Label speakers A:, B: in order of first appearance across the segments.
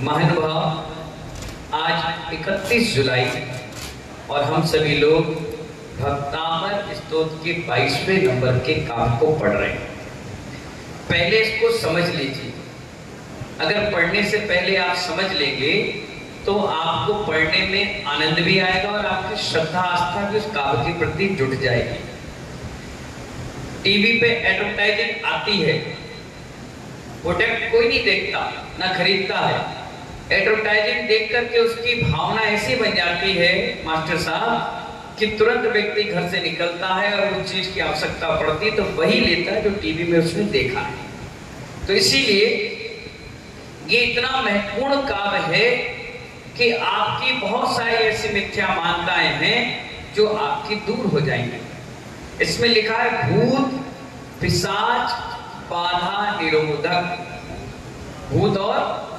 A: महानुभाव, आज 31 जुलाई और हम सभी लोग भक्तामर स्तोत्र के 22वें नंबर के काम को पढ़ रहे हैं। पहले इसको समझ लीजिए। अगर पढ़ने से पहले आप समझ लेंगे तो आपको पढ़ने में आनंद भी आएगा और आपकी श्रद्धा आस्था भी उस काव्य के प्रति जुट जाएगी। टीवी पे एडवर्टाइजिंग आती है, प्रोडक्ट कोई नहीं देखता ना खरीदता है। एडवर्टाइजिंग देख करके उसकी भावना ऐसी बन जाती है मास्टर साहब कि तुरंत व्यक्ति घर से निकलता है और उस चीज की आवश्यकता पड़ती है तो वही लेता है जो टीवी में उसने देखा है। तो इसीलिए ये इतना महत्वपूर्ण काव्य है कि आपकी बहुत सारी ऐसी मिथ्या मान्यताएं हैं जो आपकी दूर हो जाएंगी। इसमें लिखा है भूत पिशाच बाधा निरोधक। भूत और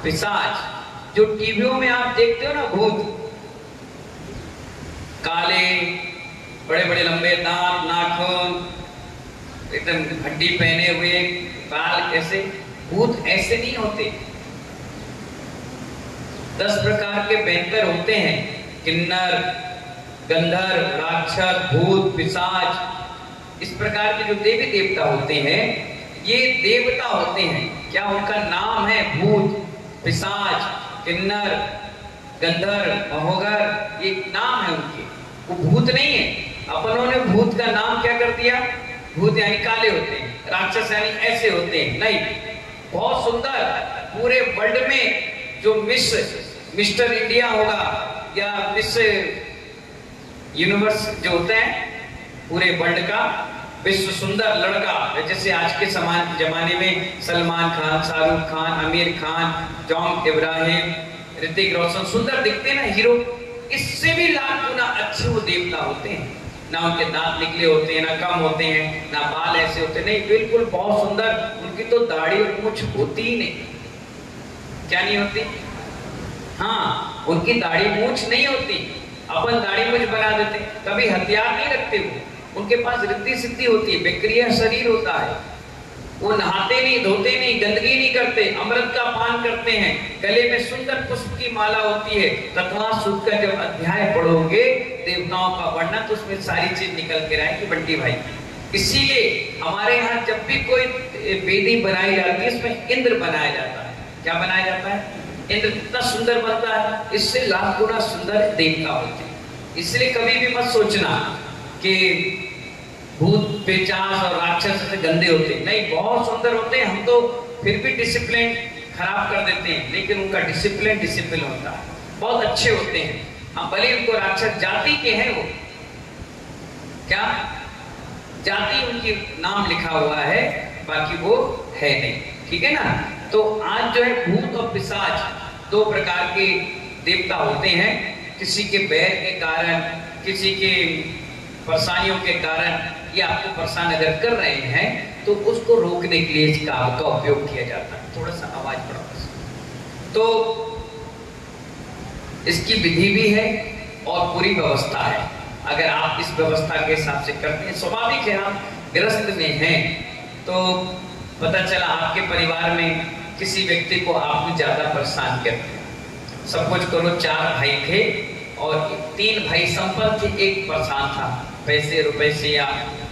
A: पिशाच जो टीवियों में आप देखते हो ना, भूत काले बड़े बड़े लंबे दांत, नाखून, एकदम हड्डी पहने हुए, बाल कैसे, भूत ऐसे नहीं होते। 10 प्रकार के भयंकर होते हैं, किन्नर, गंधर्व, राक्षस, भूत, पिशाच। इस प्रकार के जो देवी देवता होते हैं ये देवता होते हैं। क्या उनका नाम है? भूत, पिशाच, किन्नर, गंधर्व, महोगर, ये नाम है उनके। वो भूत नहीं है। अपनों ने भूत का नाम क्या कर दिया? भूत यानी काले होते हैं, राक्षस यानी ऐसे होते हैं। नहीं, बहुत सुंदर। पूरे वर्ल्ड में जो मिस्टर इंडिया होगा या मिस यूनिवर्स जो होता है पूरे वर्ल्ड का विश्व सुंदर लड़का, जैसे आज के जमाने में सलमान खान, शाहरुख खान, आमिर खान, जॉन इब्राहिम, ऋतिक रोशन सुंदर दिखते हैं ना हीरो, इससे भी लाख गुना अच्छे वो देवता होते हैं। ना उनके दांत निकले होते हैं, ना कम होते हैं, ना बाल ऐसे होते हैं, नहीं, बिल्कुल बहुत सुंदर। उनकी तो दाढ़ी और मूंछ होती ही नहीं। क्या नहीं होती? हाँ, उनकी दाढ़ी मूंछ नहीं होती। अपन दाढ़ी मूंछ बना देते, कभी हथियार नहीं रखते उनके पास रिद्धि सिद्धि होती है, विक्रिया शरीर होता है। वो नहाते नहीं, धोते नहीं, गंदगी नहीं करते, अमृत का पान करते हैं, गले में सुंदर पुष्प की माला होती है। तत्वा सूक्त का जब अध्याय पढ़ोगे देवताओं का वर्णन तो उसमें सारी चीज निकल के आएगी बंटी भाई। इसीलिए हमारे यहाँ जब भी कोई वेदी बनाई जाती है इसमें इंद्र बनाया जाता है। क्या बनाया जाता है? इंद्र। कितना सुंदर बनता है, इससे लाख गुना सुंदर देवता होते हैं। इसलिए कभी भी मत सोचना कि भूत पिशाच और राक्षस से गंदे होते हैं, नहीं, बहुत सुंदर होते हैं। हम तो फिर भी डिसिप्लिन खराब कर देते हैं, लेकिन उनका डिसिप्लिन होता है, बहुत अच्छे होते हैं। हाँ, भले उनको राक्षस जाति के हैं, वो क्या जाति उनकी नाम लिखा हुआ है, बाकी वो है नहीं। ठीक है ना? तो आज जो है भूत और पिशाच 2 प्रकार के देवता होते हैं। किसी के बैर के कारण, किसी के परेशानियों के कारण ये आपको परेशान अगर कर रहे हैं तो उसको रोकने के लिए इस काव्य का उपयोग किया जाता है। थोड़ा सा आवाज बढ़ाओ। तो इसकी विधि भी है और पूरी व्यवस्था है। अगर आप इस व्यवस्था के हिसाब से करते हैं, स्वाभाविक है हम गृहस्थ में हैं तो पता चला आपके परिवार में किसी व्यक्ति को आपने ज्यादा परेशान किया। सब कुछ करो, 4 भाई थे और 3 भाई संपन्न थे, एक परेशान था पैसे रुपए से या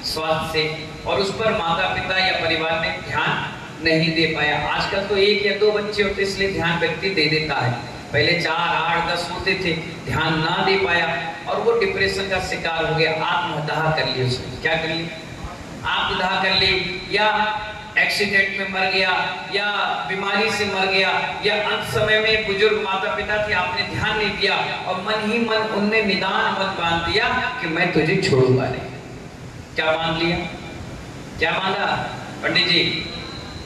A: स्वास्थ्य से, और उस पर माता पिता या परिवार ने ध्यान नहीं दे पाया। आजकल तो 1 या 2 बच्चे होते इसलिए ध्यान व्यक्ति दे देता है। पहले 4, 8, 10 होते थे, ध्यान ना दे पाया और वो डिप्रेशन का शिकार हो गया। आत्मदाह कर ली उसने। क्या कर ली? आत्मदाह कर ली, या एक्सीडेंट में मर गया, या बीमारी से मर गया, या अंत समय में बुजुर्ग माता पिता थे, आपने ध्यान नहीं दिया और मन ही मन उनने निदान मत बांध दिया कि मैं तुझे छोड़ूंगा नहीं। क्या बांध लिया? क्या बांधा पंडित जी?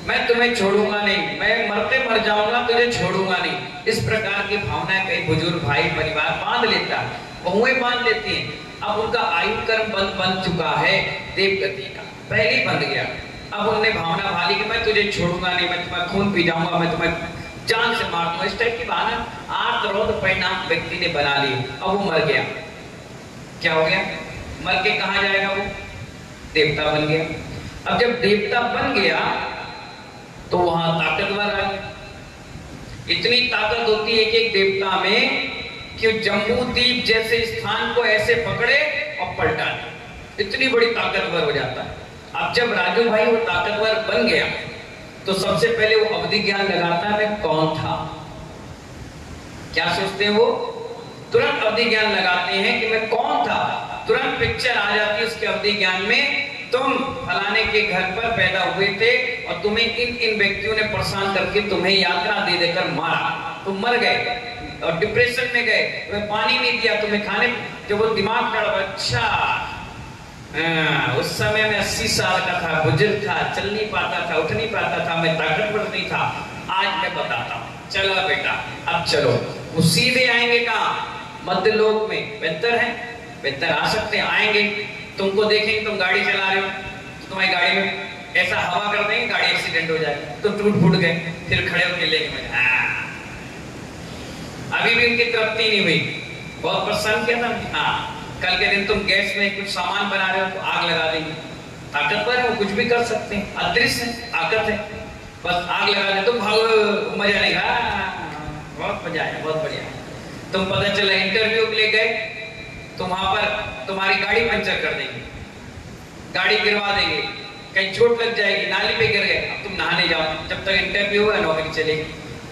A: मैं तुम्हें छोड़ूंगा नहीं, मैं मरते मर जाऊंगा, तुझे छोड़ूंगा नहीं। इस प्रकार की भावना कई बुजुर्ग भाई परिवार बांध लेता है, बहुएं बांध लेती हैं। अब उनका आयु कर्म बन चुका है, देवगति का पहले बंध गया। अब उन्होंने भावना भाली कि मैं तुझे छोड़ूंगा नहीं, मैं तुम्हें खून पी जाऊंगा, मैं तुम्हें जान से मार दूंगा। इस टाइप की भावना आर्तरोध परिणाम व्यक्ति ने बना ली। अब वो मर गया। क्या हो गया? मर के कहां जाएगा? वो देवता बन गया। अब जब देवता बन गया तो वहां ताकतवर आ गया। इतनी ताकत होती है एक देवता में कि जम्बू द्वीप जैसे स्थान को ऐसे पकड़े और पलटा दे, इतनी बड़ी ताकतवर हो जाता है। अब जब राजू भाई वो ताकतवर बन गया तो सबसे पहले वो अवधि ज्ञान लगाता है मैं कौन था। क्या सोचते हैं वो? तुरंत अवधि ज्ञान लगाते हैं कि मैं कौन था। तुरंत पिक्चर आ जाती है उसके अवधि ज्ञान में, तुम फलाने के घर पर पैदा हुए थे और तुम्हें इन इन व्यक्तियों ने परेशान करके तुम्हें यात्रा दे देकर मारा, तुम मर गए और डिप्रेशन में गए, तुम्हें पानी नहीं दिया, तुम्हें खाने, जब वो दिमाग में अच्छा उस समय मैं 80 साल का था, बुजुर्ग था, चल नहीं पाता था, उठ नहीं पाता था, मैं ताकतवर नहीं था, आज मैं बताता हूँ। चलो बेटा अब चलो। वो सीधे आएंगे कहाँ? मध्य लोक में। बेहतर है, बेहतर आ सकते हैं, आएंगे, तुमको देखेंगे तुम गाड़ी चला रहे हो तो तुम्हारी गाड़ी में ऐसा हवा कर देंगे, गाड़ी एक्सीडेंट हो जाए तो टूट फूट गए, फिर खड़े होकर लेंगे। अभी भी उनकी तृप्ति नहीं हुई, बहुत प्रसन्न किया था। हाँ, कल के दिन तुम गैस में कुछ सामान बना रहे हो तो आग लगा देंगे। ताकतवर है वो, कुछ भी कर सकते हैं, अदृश्य है, ताकत है, बस आग लगा दे तुम भागो, मजा नहीं। बहुत मजा आया, बहुत बढ़िया। तुम पता चला इंटरव्यू के लिए गए तो वहां पर तुम्हारी गाड़ी पंचर कर देंगे, गाड़ी गिरवा देंगे, कहीं चोट लग जाएगी, नाली पे गिर गए, अब तुम नहाने जाओ, जब तक इंटरव्यू हुआ नौकरी चलेगी।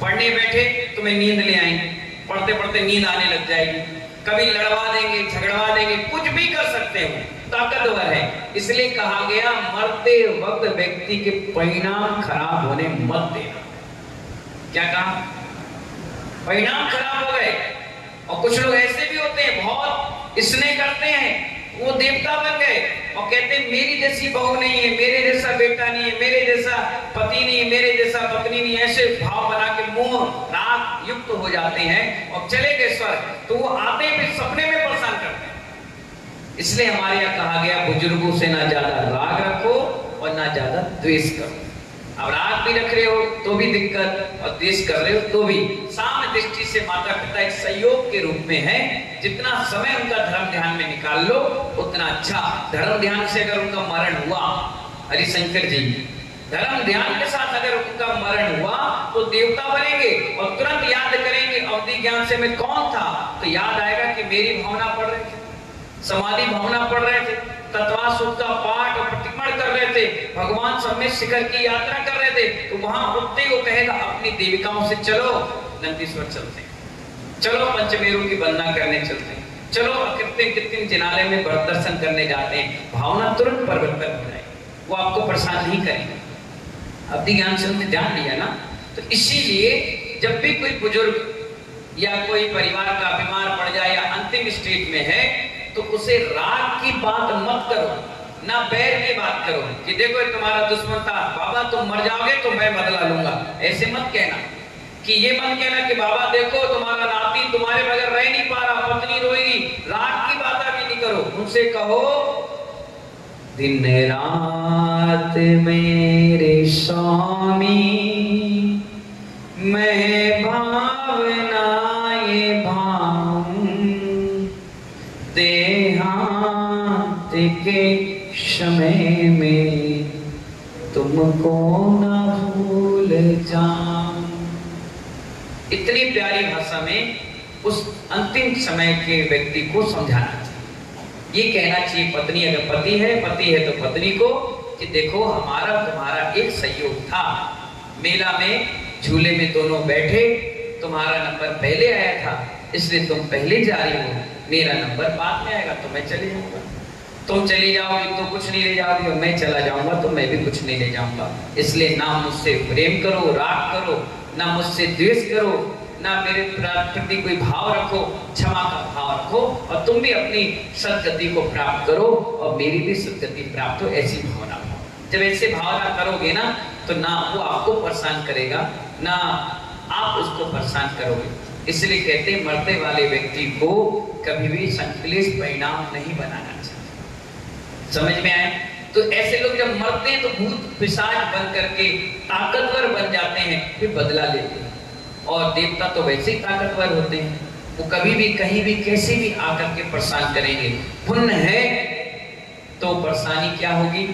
A: पढ़ने बैठे तुम्हें नींद ले आएंगे, पढ़ते पढ़ते नींद आने लग जाएगी, कभी लड़वा देंगे, झगड़वा देंगे, कुछ भी कर सकते हो, ताकतवर है। इसलिए कहा गया मरते वक्त व्यक्ति के परिणाम खराब होने मत देना। क्या कहा? परिणाम खराब हो गए। और कुछ लोग ऐसे भी होते हैं बहुत स्नेह करते हैं, वो देवता बन गए और कहते हैं मेरी जैसी बहू नहीं है, मेरे जैसा बेटा नहीं है, मेरे जैसा पति नहीं है, मेरे जैसा पत्नी नहीं है, ऐसे भाव बना के मोह राग युक्त हो जाते हैं और चले गए स्वर्ग। तो वो आते भी सपने में परेशान करते हैं। इसलिए हमारे यहाँ कहा गया बुजुर्गों से ना ज्यादा राग रखो और ना ज्यादा द्वेष करो। अब राग भी रख रहे हो तो भी दिक्कत और द्वेष कर रहे हो तो भी। साम्य दृष्टि से माता पिता एक सहयोग के रूप में है, जितना समय उनका धर्म ध्यान में निकाल लो उतना अच्छा। धर्म ध्यान से अगर उनका मरण हुआ, हरिशंकर जी, धर्म ध्यान के साथ अगर उनका मरण हुआ तो देवता बनेंगे और तुरंत याद करेंगे अवधि ज्ञान से मैं कौन था, तो याद आएगा कि मेरी भावना पढ़ रहे थे, समाधि भावना पढ़ रहे थे, तत्वा सुख का पाठ और प्रतिक्रमण कर रहे थे, भगवान सब में शिखर की यात्रा कर रहे थे, तो वहां उठते वो कहेगा अपनी देविकाओं से चलो नंदीश्वर चलते हैं, चलो पंचमेरु की वंदना करने चलते हैं, चलो कृत्रिम कृत्रिम जिनालय में व्रत दर्शन करने जाते हैं। भावना तुरंत परिवर्तन हो जाएगी, वो आपको परेशान नहीं करेंगे। अवधि ज्ञान से उन्होंने ध्यान दिया ना, तो इसीलिए जब भी कोई बुजुर्ग या कोई परिवार का बीमार पड़ जाए या अंतिम स्टेज में है तो उसे राग की बात मत करो, ना बैर की बात करो कि देखो तुम्हारा दुश्मन था बाबा, तुम मर जाओगे तो मैं बदला लूंगा, ऐसे मत कहना। कि ये मत कहना कि बाबा देखो तुम्हारा नाती तुम्हारे बगैर रह नहीं पा रहा, पत्नी रोएगी, राग की बात भी नहीं करो। उनसे कहो दिन रात मेरे स्वामी मैं भावना ये भाऊं, देहांत के समय में तुमको न भूल जाऊं। इतनी प्यारी भाषा में उस अंतिम समय के व्यक्ति को समझाना चाहिए। ये कहना चाहिए पत्नी अगर पति है तो पत्नी को कि देखो हमारा तुम्हारा एक सहयोग था, मेला में झूले में दोनों बैठे, तुम्हारा नंबर पहले आया था इसलिए तुम पहले जा रही हो, मेरा नंबर बाद में आएगा तो मैं चले जाऊंगा, तुम चली जाओगी तो कुछ नहीं ले जाओगी और मैं चला जाऊंगा तो मैं भी कुछ नहीं ले जाऊंगा। इसलिए ना मुझसे प्रेम करो, राग करो, ना मुझसे द्वेष करो, ना मेरे प्रति कोई भाव रखो, क्षमा का भाव रखो और तुम भी अपनी सदगति को प्राप्त करो और मेरी भी सदगति प्राप्त हो, ऐसी भावना हो। जब ऐसे भावना करोगे ना तो ना वो आपको परेशान करेगा ना आप उसको परेशान करोगे। इसलिए कहते हैं मरते वाले व्यक्ति को कभी भी संकलेश परिणाम नहीं बनाना चाहिए। समझ में आए? तो ऐसे लोग जब मरते हैं तो भूत पिशाच बन करके ताकतवर बन जाते हैं, फिर बदला लेते हैं। और देवता तो वैसे ही ताकतवर होते हैं, वो कभी भी कहीं भी कैसे भी आकर के परेशान करेंगे। पुण्य है तो परेशानी क्या होगी,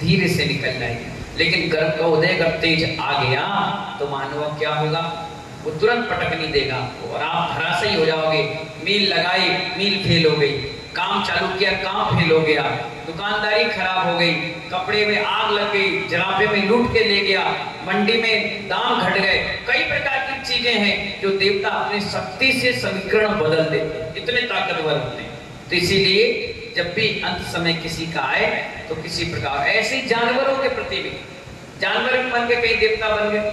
A: धीरे से निकल जाएगी, लेकिन गर्भ का उदय अगर तेज आ गया तो मानव क्या होगा, वो तुरंत पटक नहीं देगा आपको और आप धराशायी हो जाओगे। मील लगाई, मील फेल हो गई, काम चालू किया, काम फेल हो गया, दुकानदारी खराब हो गई, कपड़े में आग लग गई, जराबे में लूट के ले गया, मंडी में दाम घट गए। कई प्रकार की चीजें हैं जो देवता अपनी शक्ति से समीकरण बदल देते हैं, इतने ताकतवर होते हैं। तो इसीलिए जब भी अंत समय किसी का आए तो किसी प्रकार ऐसे जानवरों के प्रति भी, जानवर भी बन के कई देवता बन गए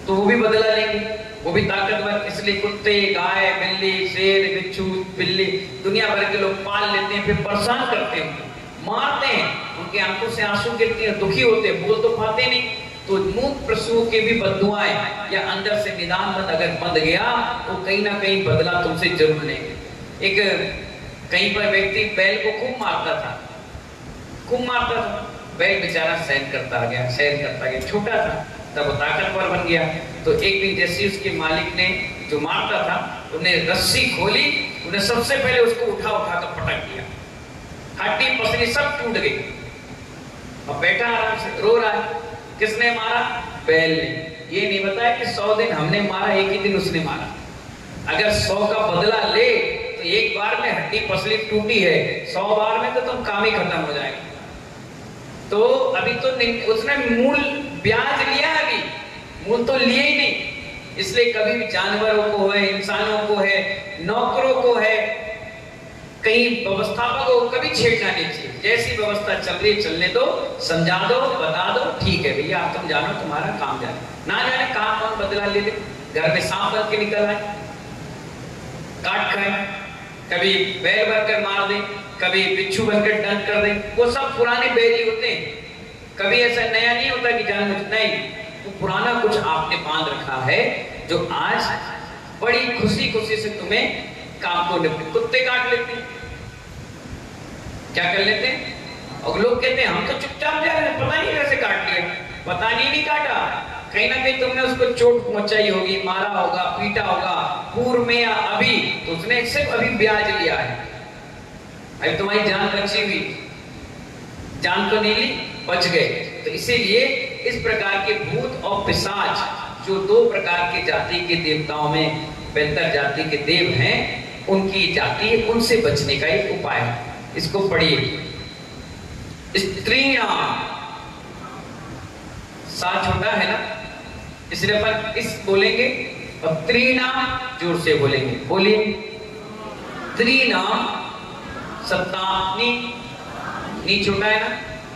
A: तो वो भी बदला लेंगे, वो भी ताकतवर। इसलिए कुत्ते, गाय, बिल्ली, शेर, बिच्छू, बिल्ली दुनिया भर के लोग पाल लेते हैं, फिर परेशान करते हैं, मारते हैं, उनके आंखों से आंसू गिरते हैं, दुखी होते हैं, बोल तो पाते नहीं। तो मूक पशुओं के भी बद्दुआएं या अंदर से निदान मत अगर बंध गया तो कहीं ना कहीं बदला तुमसे जरूर लेंगे। एक कहीं पर व्यक्ति बैल को खूब मारता था, बैल बेचारा सहन करता गया, छोटा था तब वो ताकतवर बन गया। तो एक दिन जैसे उसके मालिक ने जो मारता था उन्हें रस्सी खोली, उन्हें सबसे पहले उसको उठा कर पटक दिया, हड्डी पसली सब टूट गई। अब बैठा आराम से रो रहा है, किसने मारा? बैल ने। ये नहीं बताया कि 100 दिन हमने मारा, एक ही दिन उसने मारा। अगर 100 का बदला ले तो एक बार में हड्डी पसली टूटी है, 100 बार में तो तुम काम ही खत्म हो जाएगा। तो अभी तो उसने मूल ब्याज लिया, अभी मूल तो लिए ही नहीं। इसलिए कभी भी जानवरों को है, इंसानों को है, नौकरों को है, कहीं व्यवस्थापकों को कभी छेड़ना नहीं चाहिए। जैसी व्यवस्था चल रही चलने दो, समझा दो, बता दो, ठीक है भैया आप तुम जानो, तुम्हारा काम जाने, ना जाने काम कौन बदला ले ले, घर में सांप बन के निकल आए, काट खाए, कभी बैल बनकर मार दे, कभी बिच्छू बनकर डंक कर दे, वो सब पुराने बैल होते हैं। कभी ऐसा नया नहीं होता कि जान नहीं, वो पुराना कुछ आपने बांध रखा है जो आज बड़ी खुशी खुशी से तुम्हें काम को निपटे। कुत्ते काट लेते हैं, क्या कर लेते हैं, और लोग कहते हैं हम तो चुपचाप जा रहे हैं, पता नहीं कैसे काट लिया, पता नहीं काटा, कहीं ना कहीं तुमने उसको चोट पहुंचाई होगी, मारा होगा, पीटा होगा, पूर्व में या अभी, तो उसने सिर्फ अभी ब्याज लिया है। अभी तुम्हारी जान बची हुई, जान तो नहीं ली, बच गए। तो इसीलिए इस प्रकार के भूत और पिशाच जो 2 प्रकार के जाति के देवताओं में बेहतर जाति के देव हैं, उनकी जाति, उनसे बचने का एक उपाय है। इसको पढ़िए। स्त्रीणाम, सा छोटा है ना, इसलिए अपन इस बोलेंगे और त्रिनाम जोर से बोलेंगे। बोलिए त्रिनाम। सप्तानी, नी छोटा है ना,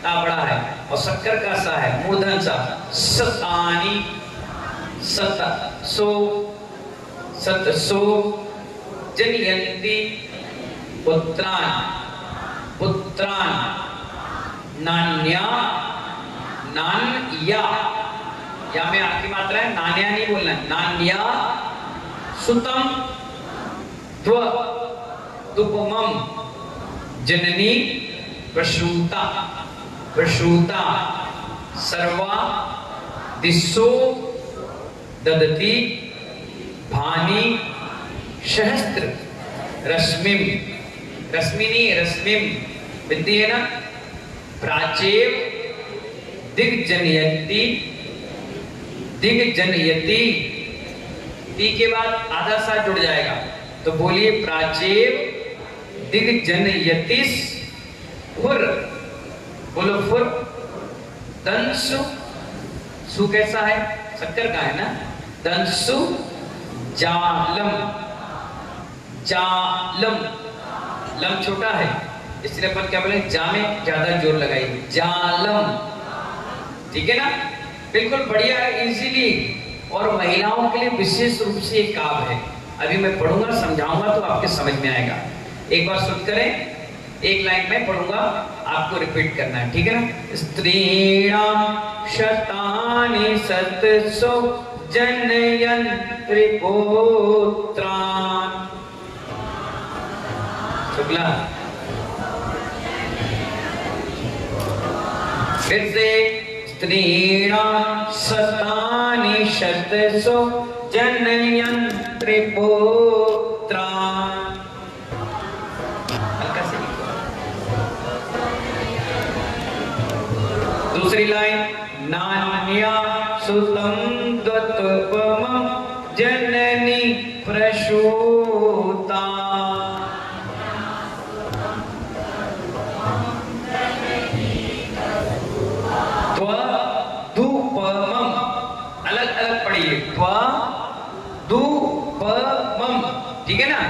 A: ता बड़ा है, और शक्कर का सा है, मूर्धन सा। सतानी, सतसो जनयन्ति पुत्रान नान्या, नान्या, या में आपकी मात्रा है, नान्या नहीं बोलना, नान्या सुतम दुपमम जननी प्रसूता सर्वा दिशो ददति भानी सहस्त्र रश्मिनी विद्य है ना, प्राचेव दिग्जनयति, ती के बाद आधा सा जुड़ जाएगा, तो बोलिए प्राचेव दिग्जनयतिस फुर, बोलो फुर। दंसु, सु कैसा है, शक्कर का है ना, दंसु जालम, लम छोटा है, इसलिए अपन क्या बोले, जा में ज्यादा जोर लगाइए, जालम, ठीक है ना, बिल्कुल बढ़िया है, इजीली। और महिलाओं के लिए विशेष रूप से एक काम है, अभी मैं पढ़ूंगा, समझाऊंगा तो आपके समझ में आएगा। एक बार सुन करें, एक लाइन में पढ़ूंगा, आपको रिपीट करना है, ठीक है ना। स्त्रीणाम शतानि सतसो जनयन् त्रिपुत्रान्। शुक्ला, फिर से, स्त्रीणाम शतानि शतसो जनयन् त्रिपुत्रान्। दूसरी लाइन, नान्या सुतम द्वत्पमं जननी प्रसूता। त्वदुपमम्, अलग अलग पढ़िए, त्वदुपमम्, ठीक है ना।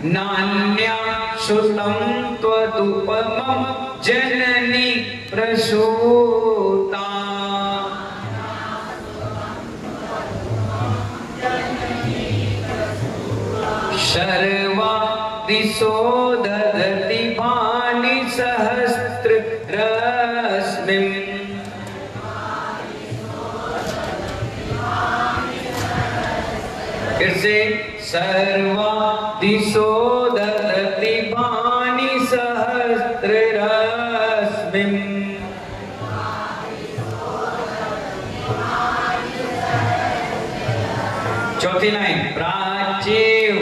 A: नान्या श्रुतं त्वदुपमम् जननी प्रसूता। सर्वा दिशो ददति भानि सहस्त्र रश्मिम्। फिर से, सर्वा दिशो ददति भानि सहस्त्र रश्मिम्। चौथी लाइन, प्राचीव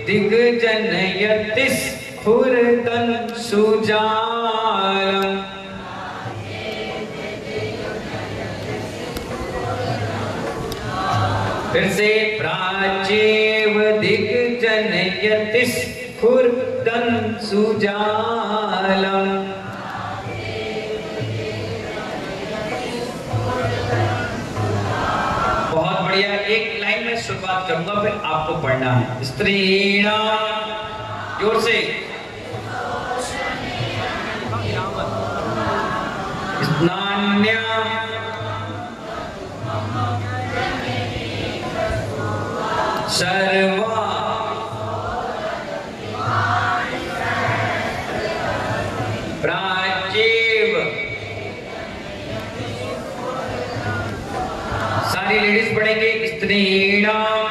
A: दिग्जनयति स्फुरतन सुजालम्। फिर से, प्राचीव दिग्जनयति स्फुरतन सुजालम्। बहुत बढ़िया। एक लाइन में शुरुआत करूंगा, फिर आपको पढ़ना है। स्त्रीणाम, जोर से, नान्या सर्वा प्राचीव। सारी लेडीज पढ़ेंगे, स्त्रीणाम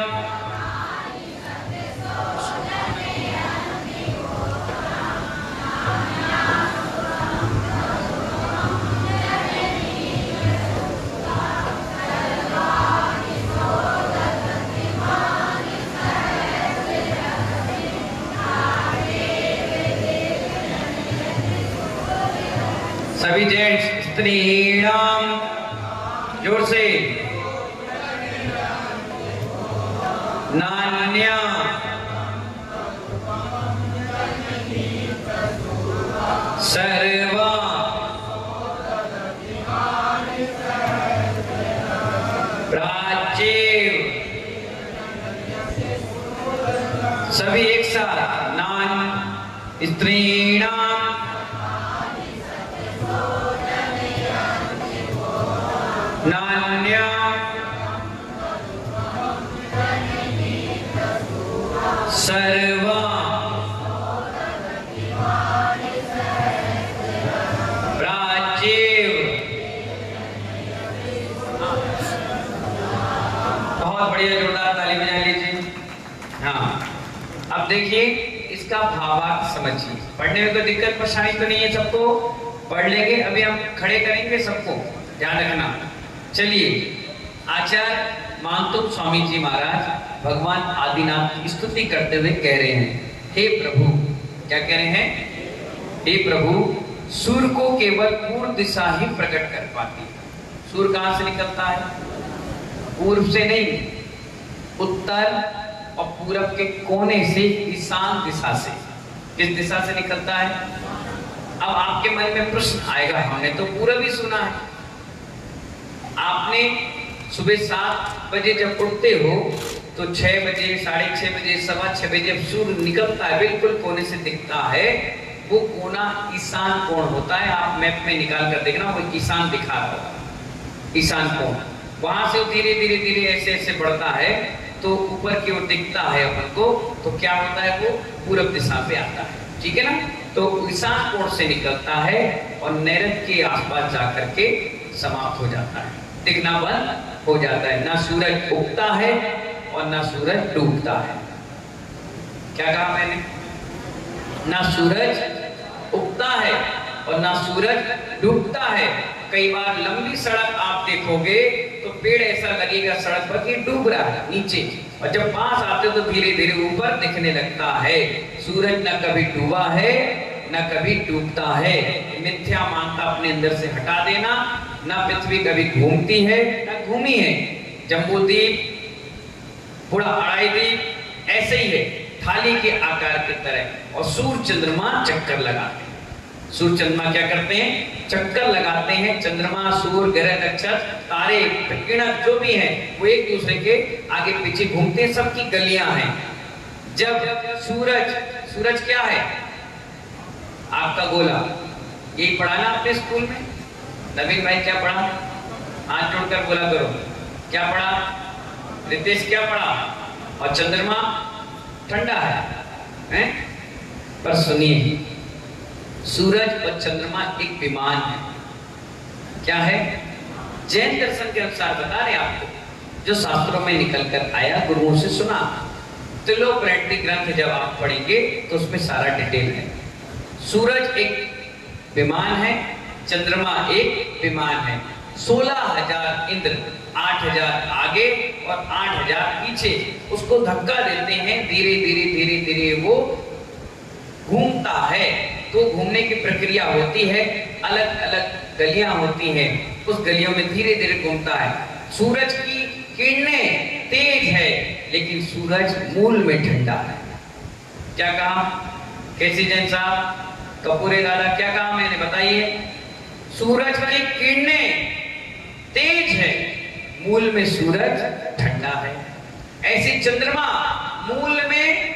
A: सभी जेंट्स, स्त्रीणाम, जोर से, नान्या सर्वा प्राचीव। सभी एक साथ, नान, स्त्रीणाम नान्या सर्वा प्राचीव। बहुत बढ़िया, जोरदार ताली बजा लीजिए। हाँ, अब देखिए इसका भावार्थ समझिए। पढ़ने में कोई दिक्कत परेशानी तो नहीं है, सबको पढ़ लेंगे। अभी हम खड़े करेंगे सबको, ध्यान रखना। चलिए, आचार्य मानतुक स्वामी जी महाराज भगवान आदिनाथ की स्तुति करते हुए कह रहे हैं, हे प्रभु, क्या कह रहे हैं? हे प्रभु, सूर्य को केवल पूर्व दिशा ही प्रकट कर पाती है। सूर्य कहां से निकलता है? पूर्व से नहीं, उत्तर और पूरब के कोने से, ईशान दिशा से। किस दिशा से निकलता है? अब आपके मन में प्रश्न आएगा, हमने तो पूरब ही सुना है। आपने सुबह 7 बजे जब उठते हो तो 6 बजे, 6:30 बजे, 6:15 बजे जब सूर्य निकलता है, बिल्कुल कोने से दिखता है, वो कोना ईशान कोण होता है। आप मैप में निकाल कर देखना, वो ईशान दिखा रहा है, ईशान कोण। वहां से धीरे धीरे धीरे ऐसे ऐसे बढ़ता है तो ऊपर की ओर दिखता है अपन को, तो क्या होता है? वो पूरब दिशा पे आता है, ठीक है ना। तो ईशान कोण से निकलता है और नैऋत्य के आसपास जाकर के समाप्त हो जाता है, दिखना बंद हो जाता है। ना सूरज उगता है और ना सूरज डूबता है। क्या कहा मैंने? ना सूरज उगता है और ना सूरज डूबता है। कई बार लंबी सड़क आप देखोगे तो पेड़ ऐसा लगेगा सड़क पर कि डूब रहा है नीचे, और जब पास आते हो तो धीरे धीरे ऊपर दिखने लगता है। सूरज न कभी डूबा है न कभी डूबता है। मिथ्या मानता अपने अंदर से हटा देना। ना पृथ्वी कभी घूमती है न घूमी है। जम्बूद्वीप पूरा अढ़ाई दीप ऐसे ही है, थाली के आकार की तरह। और सूर्य चंद्रमा चक्कर लगाते हैं। सूर्य चंद्रमा क्या करते हैं? चक्कर लगाते हैं। चंद्रमा, सूर्य, ग्रह, नक्षत्र, तारे, किरण जो भी हैं वो एक दूसरे के आगे पीछे घूमते हैं, सबकी गलियां हैं। जब सूरज क्या है? आपका गोला। यही पढ़ा ना आपने स्कूल में? नवीन भाई क्या पढ़ा? हाथ जोड़कर बोला करो, क्या पढ़ा? रितेश क्या पढ़ा? और चंद्रमा ठंडा है? पर सुनिए, सूरज और चंद्रमा एक विमान है। क्या है? जैन दर्शन के अनुसार बता रहे आपको, जो शास्त्रों में निकल कर आया, गुरुओं से सुना। त्रिलोक ग्रंथ जब आप पढ़ेंगे तो उसमें सारा डिटेल है। सूरज एक विमान है, चंद्रमा एक विमान है। 16,000 इंद्र, 8,000 आगे और 8,000 पीछे उसको धक्का देते हैं। धीरे धीरे धीरे धीरे वो घूमता है। तो घूमने की प्रक्रिया होती है, अलग अलग गलियां होती हैं, उस गलियों में धीरे धीरे घूमता है। सूरज की किरणें तेज है, लेकिन सूरज मूल में ठंडा है। क्या कहा केसी जैन साहब, कपूरे दादा, क्या कहा मैंने? बताइए। सूरज की किरणें तेज है, मूल में सूरज ठंडा है। ऐसी चंद्रमा मूल में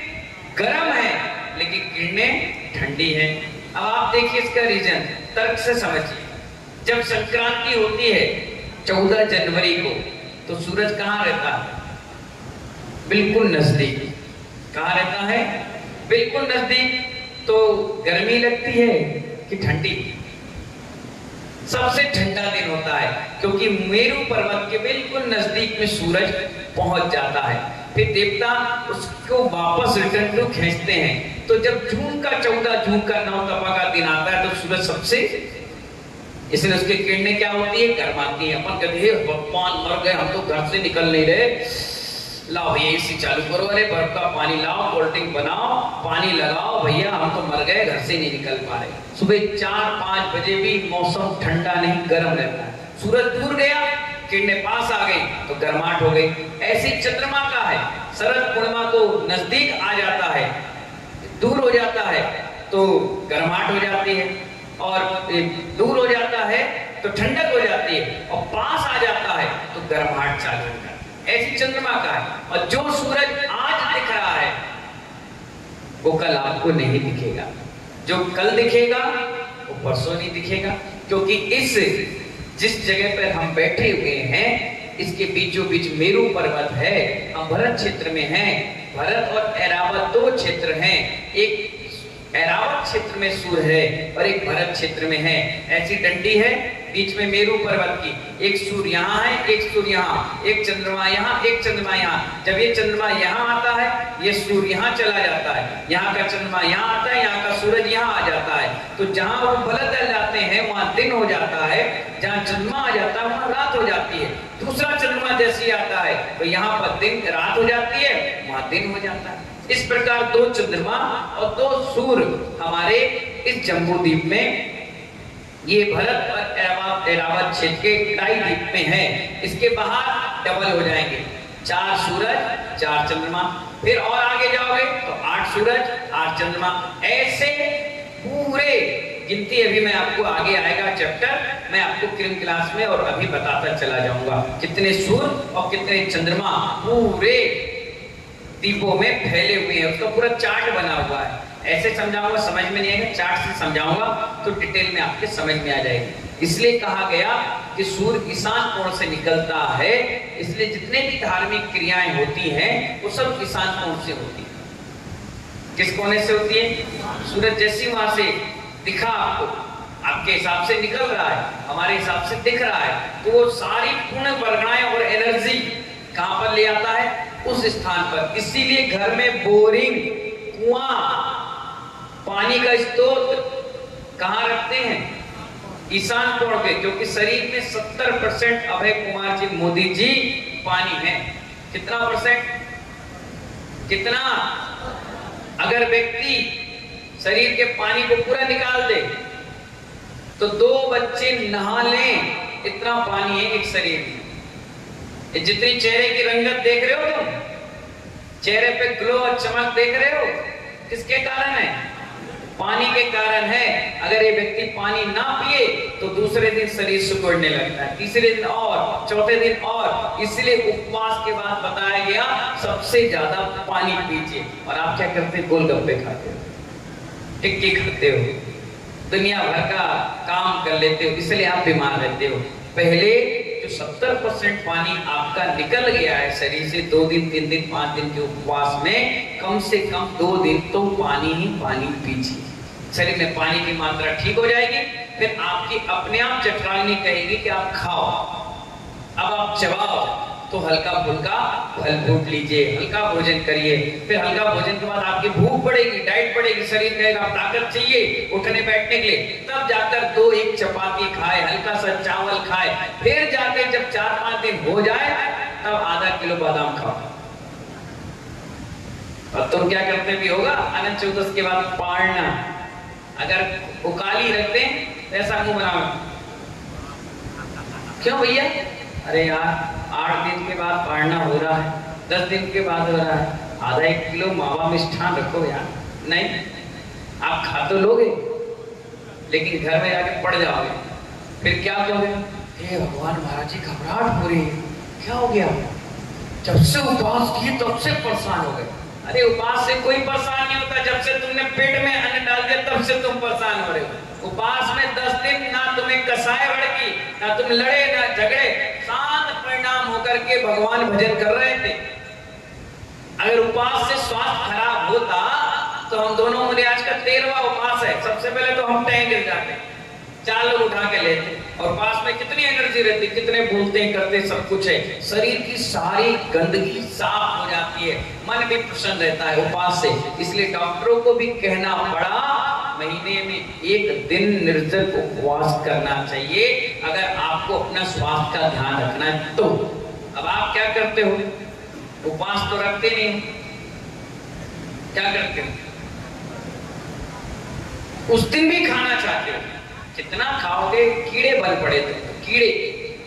A: गर्म है, लेकिन किरणें ठंडी है। अब आप देखिए इसका रीजन, तर्क से समझिए। जब संक्रांति होती है 14 जनवरी को, तो सूरज कहां रहता है? बिल्कुल नजदीक। कहां रहता है? बिल्कुल नजदीक। तो गर्मी लगती है कि ठंडी? सबसे ठंडा दिन होता है, क्योंकि मेरू पर्वत के बिल्कुल नजदीक में सूरज पहुंच जाता है। फिर देवता उसको वापस रिटर्न टू खींचते हैं। तो जब जून का 14 जून का 9 तपा का दिन आता है, तो सूरज सबसे, इसलिए उसकी किरणें क्या होती है? गर्माती है। अपन कहते हैं भगवान मर गए, हम तो घर से निकल नहीं रहे, लाओ भैया एसी चालू करो, अरे बर्फ का पानी लाओ, कोल्ड ड्रिंक बनाओ, पानी लगाओ, भैया हम तो मर गए, घर से नहीं निकल पा रहे। सुबह 4-5 बजे भी मौसम ठंडा नहीं, गर्म रहता है। सूरज दूर गया, किरणें पास आ गई तो गर्माहट हो गई। ऐसी चंद्रमा का है, शरद पूर्णिमा को नजदीक आ जाता है, दूर हो जाता है तो गर्माहट हो जाती है, और दूर हो जाता है तो ठंडक हो जाती है, और पास आ जाता है तो गर्माहट चालू हो जाती है। ऐसी चंद्रमा का है। और जो सूरज आज दिख रहा है वो कल आपको नहीं दिखेगा, जो कल दिखेगा वो परसों नहीं दिखेगा, क्योंकि जिस जगह पर हम बैठे हुए हैं इसके बीचों बीच मेरू पर्वत है। हम भरत क्षेत्र में हैं। भरत और ऐरावत 2 क्षेत्र हैं। एक ऐरावत क्षेत्र में सूर्य है और एक भरत क्षेत्र में है। ऐसी डंडी है बीच में मेरू पर्वत की, एक सूर्य यहाँ है, एक सूर्य यहाँ, एक चंद्रमा यहाँ, एक चंद्रमा यहाँ। जब ये चंद्रमा यहाँ आता है, ये सूर्य यहाँ चला जाता है, यहाँ का चंद्रमा यहाँ आता है, यहाँ का सूरज यहाँ आ जाता है। तो जहाँ वो बलद डल जाते हैं वहाँ दिन हो जाता है, जहाँ चंद्रमा आ जाता है वहाँ रात हो जाती है। दूसरा चंद्रमा जैसे ही आता है तो यहाँ पर दिन रात हो जाती है, वहाँ दिन हो जाता है। इस प्रकार 2 चंद्रमा और 2 सूर्य हमारे इस जम्बूद्वीप में, ये भरत और ऐरावत क्षेत्र के टाई द्वीप में है। इसके बाहर डबल हो जाएंगे, 4 सूरज 4 चंद्रमा। फिर और आगे जाओगे तो 8 सूरज 8 चंद्रमा। ऐसे पूरे गिनती, अभी मैं आपको आगे आएगा चैप्टर, मैं आपको क्रिम क्लास में और अभी बताता चला जाऊंगा कितने सूर्य और कितने चंद्रमा पूरे द्वीपों में फैले हुए हैं। उसका पूरा चार्ट बना हुआ है। ऐसे समझाऊंगा समझ में नहीं आएगा, चार्ट से समझाऊंगा तो डिटेल में आपके समझ में आ जाएगी। इसलिए कहा गया कि सूर्य ईशान कोण से निकलता है, इसलिए जितने भी धार्मिक क्रियाएं होती हैं वो सब ईशान कोण से होती है। किस कोने से होती है? सूरज जैसी वहां से दिखा आपको, आपके हिसाब से निकल रहा है, हमारे हिसाब से दिख रहा है, तो वो सारी पूर्ण वर्गणाएं और एनर्जी कहां पर ले आता है? उस स्थान पर। इसीलिए घर में बोरिंग, कुआं, पानी का स्रोत कहां रखते हैं? ईशान कोण पे, क्योंकि शरीर में 70% अभय कुमार जी मोदी जी पानी है। कितना परसेंट? कितना? अगर व्यक्ति शरीर के पानी को पूरा निकाल दे तो 2 बच्चे नहा लें, इतना पानी है एक शरीर में। जितनी चेहरे की रंगत देख रहे हो तुम, चेहरे पे ग्लो और चमक देख रहे हो, किसके कारण है? पानी के कारण है। अगर ये व्यक्ति पानी ना पिए तो दूसरे दिन शरीर सिकुड़ने लगता है, तीसरे दिन और, चौथे दिन और। इसलिए उपवास के बाद बताया गया सबसे ज्यादा पानी पीजिए। और आप क्या करते हैं? गोलगप्पे खाते हो, टिक्की खाते हो, दुनिया भर का काम कर लेते हो, इसलिए आप बीमार रहते हो। पहले जो 70% पानी आपका निकल गया है शरीर से, 2 दिन 3 दिन 5 दिन के उपवास में कम से कम 2 दिन तो पानी ही पानी पीजिए। शरीर में पानी की मात्रा ठीक हो जाएगी। फिर आपकी अपने आप जठराग्नि कहेगी कि आप खाओ। अब आप चबाओ तो हल्का फुल्का फल फ्रूट लीजिए, हल्का भोजन करिए। फिर हल्का भोजन के बाद आपकी भूख बढ़ेगी, डाइट बढ़ेगी, शरीर कहेगा ताकत चाहिए उठने बैठने के लिए। तब जाकर 2-1 चपाती खाए, हल्का सा चावल खाए। फिर जाकर जब 4-5 दिन हो जाए तब आधा किलो बादाम खाओ। और तुम क्या करते भी होगा, अनंत चतुर्दशी के बाद पारना, अगर उकाली रख दें तो ऐसा मुंह बनाओ। क्यों भैया? अरे यार 8 दिन के बाद पारना हो रहा है, 10 दिन के बाद हो रहा है, आधा 1 किलो मावा मिष्ठान रखो यार। नहीं, आप खा तो लोगे लेकिन घर में जाके पड़ जाओगे। फिर क्या कहोगे? हे भगवान महाराज जी, घबराहट हो रही है, क्या हो गया? जब से उपवास किए तब से परेशान हो गए। अरे उपवास से कोई परेशान नहीं होता, जब से तुमने पेट में अन्न डाल दिया तब से तुम परेशान हो रहे हो। उपवास में 10 दिन ना तुम्हें कसाय भड़की, ना तुम लड़े ना झगड़े, शांत परिणाम होकर के भगवान भजन कर रहे थे। अगर उपवास से स्वास्थ्य खराब होता तो हम दोनों मुझे आज का 13वां उपवास है, सबसे पहले तो हम टैंक गिर जाते, 4 लोग उठा के लेते। और पास में कितनी एनर्जी रहती, कितने बोलते करते सब कुछ है, शरीर की सारी गंदगी साफ हो जाती है, मन भी प्रसन्न रहता है उपवास से। इसलिए डॉक्टरों को भी कहना पड़ा महीने में 1 दिन निर्जल उपवास करना चाहिए अगर आपको अपना स्वास्थ्य का ध्यान रखना है तो। अब आप क्या करते हो? उपवास तो रखते नहीं, क्या करते हो? उस दिन भी खाना चाहते हो, कितना खाओगे? कीड़े बन पड़े थे, कीड़े।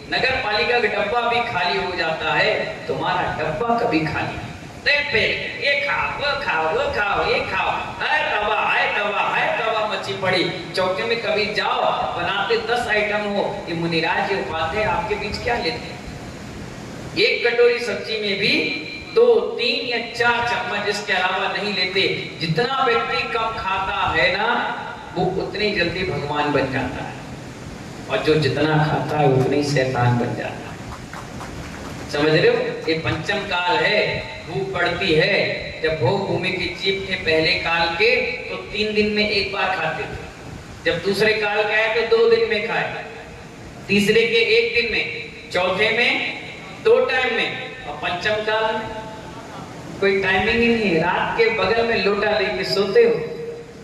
A: नगर पालिका का डब्बा भी खाली हो जाता है, तुम्हारा डब्बा कभी खाली नहीं। ये खाओ, वो खाओ, वो खाओ, ये खाओ, है तवा, है तवा, है तवा मची पड़ी। चौके में कभी जाओ, बनाते 10 आइटम हो, ये मुनिराज जी उपाध्याय आपके बीच क्या लेते हैं? 1 कटोरी सब्जी में भी 2, 3 या 4 चम्मच इसके अलावा नहीं लेते। जितना व्यक्ति कम खाता है ना, वो उतनी जल्दी भगवान बन जाता है, और जो जितना खाता है उतनी शैतान बन जाता है। समझ रहे हो? ये पंचम काल है, भूख बढ़ती है। जब भोग भूमि के जीव थे पहले काल के तो 3 दिन में 1 बार खाते थे, जब दूसरे काल का है तो 2 दिन में खाए, तीसरे के 1 दिन में, चौथे में 2 टाइम में, और पंचम काल में कोई टाइमिंग ही नहीं है। रात के बगल में लोटा लेके सोते हो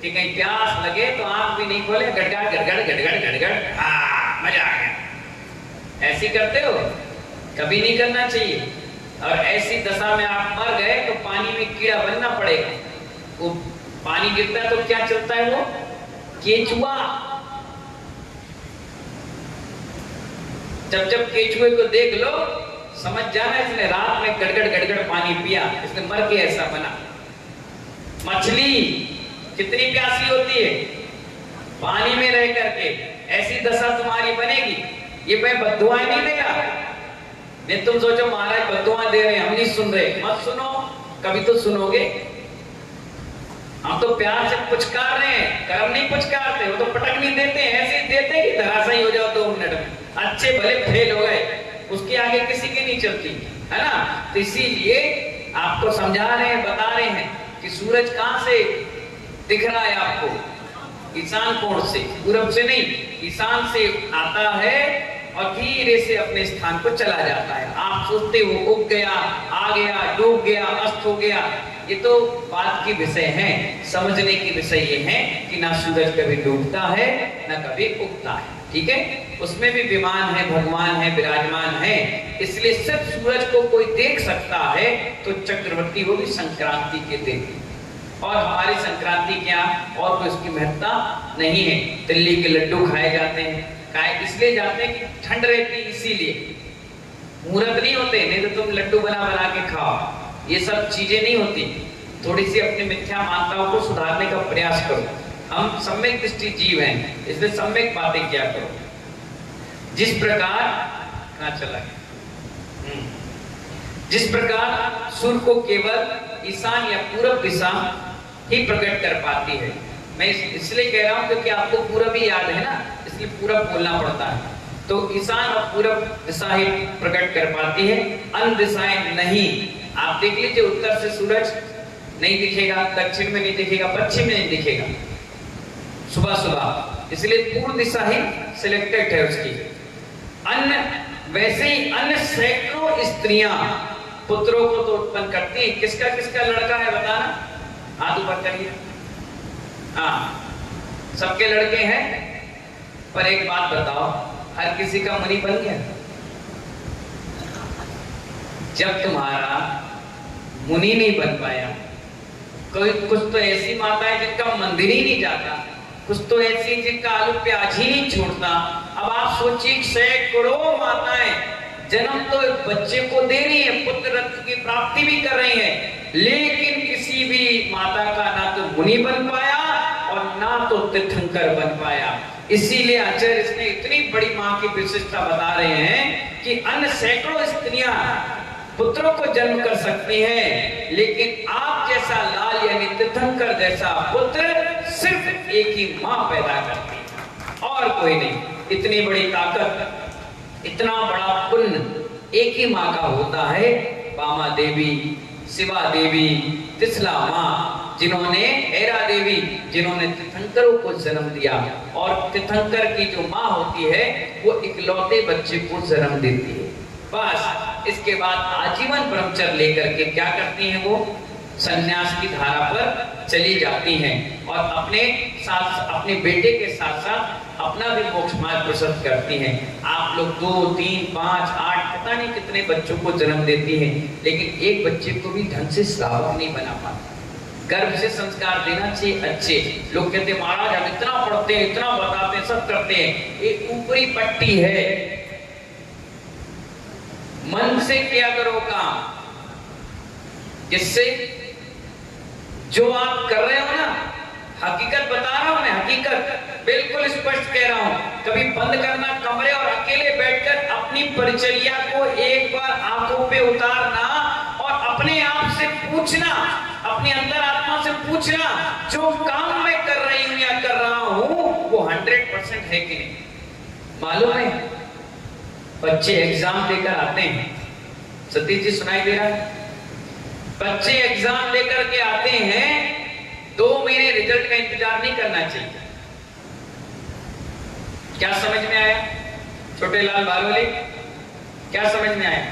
A: कि कहीं प्यास लगे तो आंख भी नहीं खोले, गड़गड़ गड़गड़ गड़गड़ गड़गड़, मजा आ गया। ऐसी करते हो? कभी नहीं करना चाहिए। और ऐसी दशा में आप मर गए तो पानी में कीड़ा बनना पड़ेगा। वो पानी गिरता है तो क्या चलता है? वो केचुआ। जब जब केचुए को देख लो समझ जाना इसने रात में गड़गड़ गड़गड़ पानी पिया, इसने मर के ऐसा बना। मछली कितनी प्यासी होती है, पानी में रह करके ऐसी दशा तुम्हारी बनेगी। ये मैं बद्दुआएं नहीं दे रहा, नहीं तुम सोचो महाराज बद्दुआ दे रहे हैं, हम नहीं सुन रहे, मत सुनो, कभी तो सुनोगे। हम तो प्यार से पुचकार रहे हैं, कर्म नहीं पुचकारते, वो तो पटक नहीं देते, ऐसे देते कि धराशायी हो जाओ 2 मिनट में, अच्छे भले फेल हो गए, उसके आगे किसी की नहीं चलती है ना। तो इसीलिए आपको समझा रहे हैं, बता रहे हैं कि सूरज कहां से दिख रहा है आपको? ईशान कोण से, पूरब से नहीं, ईशान से आता है और धीरे से अपने स्थान पर चला जाता है। आप सोचते हो उग गया, आ गया, डूब गया, अस्त हो गया, ये तो बात की विषय है, समझने की विषय ये है कि ना सूरज कभी डूबता है ना कभी उगता है, ठीक है। उसमें भी विमान है, भगवान है, विराजमान है। इसलिए सिर्फ सूरज को कोई देख सकता है तो चक्रवर्ती वो भी संक्रांति के दिन, और हमारी संक्रांति क्या और कोई उसकी महत्ता नहीं है। तिल्ली के लड्डू खाए जाते हैं, खाए इसलिए जाते हैं कि ठंड रहती है, इसीलिए मुहूर्त नहीं होते, नहीं तो तुम लड्डू बना बना के खाओ। ये सब चीजें नहीं होती। थोड़ी सी अपनी मिथ्या मान्यताओं को सुधारने का प्रयास करो। हम सम्यक दृष्टि जीव हैं, इसलिए सम्यक बातें किया करो। जिस प्रकार कहाँ चला गया, जिस प्रकार सूर्य को केवल ईशान या पूरब दिशा ही प्रकट कर पाती है। मैं इसलिए कह रहा हूं क्योंकि आपको पूरब ही याद है ना, इसलिए पूरब बोलना पड़ता है। तो ईशान और पूरब दिशा ही प्रकट कर पाती है, अन्य दिशाएं नहीं। आप देख लीजिए, उत्तर से सूरज नहीं दिखेगा, दक्षिण में नहीं दिखेगा, पश्चिम में नहीं दिखेगा सुबह सुबह, इसलिए पूर्व दिशा ही सिलेक्टेड है उसकी। अन्य वैसे ही अन्य सैकड़ों स्त्रियां पुत्रों को तो उत्पन्न करती हैं। किसका किसका लड़का है बताना, हाथ ऊपर करिए। हाँ, सबके लड़के हैं, पर एक बात बताओ, हर किसी का मुनि बन गया? जब तुम्हारा मुनि नहीं बन पाया, कोई कुछ तो ऐसी माता है जिनका मंदिर ही नहीं जाता, कुछ तो ऐसी जिनका आलू प्याज ही नहीं छोड़ता। अब आप सोचिए, सैकड़ों माताएं जन्म तो एक बच्चे को दे रही है, पुत्र रत्न की प्राप्ति भी कर रही है, लेकिन किसी भी माता का ना तो मुनि बन पाया और ना तो तीर्थंकर बन पाया। इसीलिए आचार्य इसमें इतनी बड़ी मां की विशिष्टता बता रहे हैं कि अन्य सैकड़ों स्त्रियां पुत्रों को जन्म कर सकती हैं, लेकिन आप जैसा लाल यानी तीर्थंकर जैसा पुत्र सिर्फ एक ही मां पैदा करती है और कोई नहीं। इतनी बड़ी ताकत, इतना बड़ा पुण्य एक ही मां का होता है। बामा देवी, शिवा देवी, तिसला मां, जिन्होंने हेरा देवी, जिन्होंने तीर्थंकरों को जन्म दिया। और तीर्थंकर की जो मां होती है वो इकलौते बच्चे को जन्म देती है। बस इसके बाद आजीवन ब्रह्मचर्य लेकर के क्या करती हैं, वो संन्यास की धारा पर चली जाती हैं और अपने साथ अपने बेटे के साथ साथ अपना भी मोक्ष मार्ग प्रशस्त करती हैं। आप लोग 2, 3, 5, 8 पता नहीं कितने बच्चों को जन्म देती हैं, लेकिन एक बच्चे को भी ढंग से श्रावक नहीं बना पाती। गर्भ से संस्कार देना चाहिए अच्छे। लोग कहते हैं महाराज हम इतना पढ़ते हैं, इतना बताते हैं, सब करते हैं। एक ऊपरी पट्टी है, मन से किया करो काम, जिससे जो आप कर रहे हो ना, हकीकत बता रहा हूं मैं, हकीकत बिल्कुल स्पष्ट कह रहा हूं। कभी बंद करना कमरे और अकेले बैठकर अपनी परिचर्या को एक बार आंखों पे उतारना और अपने आप से पूछना, अपने अंदर आत्मा से पूछना, जो काम मैं कर रही हूं या कर रहा हूं वो 100% है कि नहीं। मालूम है, बच्चे एग्जाम देकर आते हैं, सतीश जी सुनाई दे रहा है, बच्चे एग्जाम लेकर के आते हैं, 2 महीने रिजल्ट का इंतजार नहीं करना चाहिए। क्या समझ में आया छोटे लाल बारोले, क्या समझ में आया?